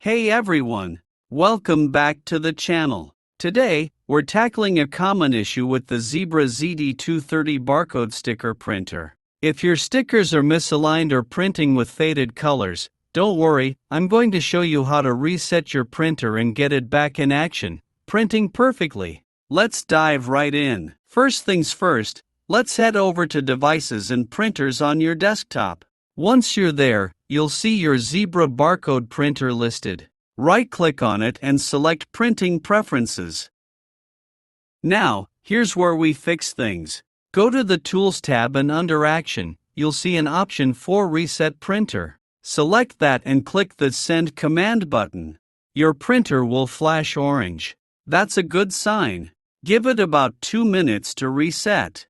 Hey everyone! Welcome back to the channel. Today, we're tackling a common issue with the Zebra ZD230 barcode sticker printer. If your stickers are misaligned or printing with faded colors, don't worry, I'm going to show you how to reset your printer and get it back in action, printing perfectly. Let's dive right in. First things first, let's head over to Devices and Printers on your desktop. Once you're there, you'll see your Zebra barcode printer listed. Right-click on it and select Printing Preferences. Now, here's where we fix things. Go to the Tools tab and under Action, you'll see an option for Reset Printer. Select that and click the Send Command button. Your printer will flash orange. That's a good sign. Give it about 2 minutes to reset.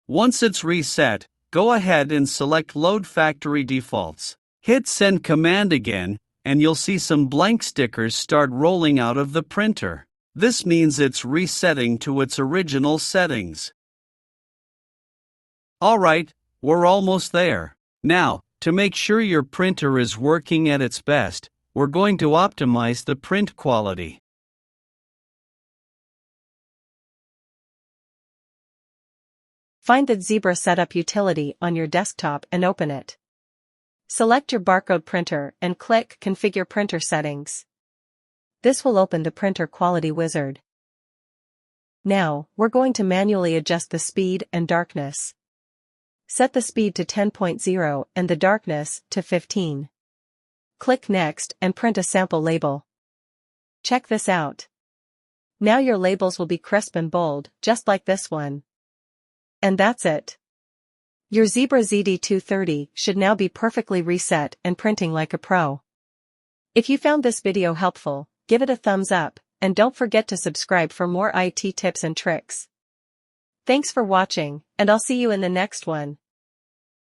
Once it's reset, go ahead and select Load Factory Defaults. Hit Send Command again, and you'll see some blank stickers start rolling out of the printer. This means it's resetting to its original settings. Alright, we're almost there. Now, to make sure your printer is working at its best, we're going to optimize the print quality. Find the Zebra Setup utility on your desktop and open it. Select your barcode printer and click Configure Printer Settings. This will open the Printer Quality Wizard. Now, we're going to manually adjust the speed and darkness. Set the speed to 10.0 and the darkness to 15. Click Next and print a sample label. Check this out. Now your labels will be crisp and bold, just like this one. And that's it. Your Zebra ZD230 should now be perfectly reset and printing like a pro. If you found this video helpful, give it a thumbs up, and don't forget to subscribe for more IT tips and tricks. Thanks for watching, and I'll see you in the next one.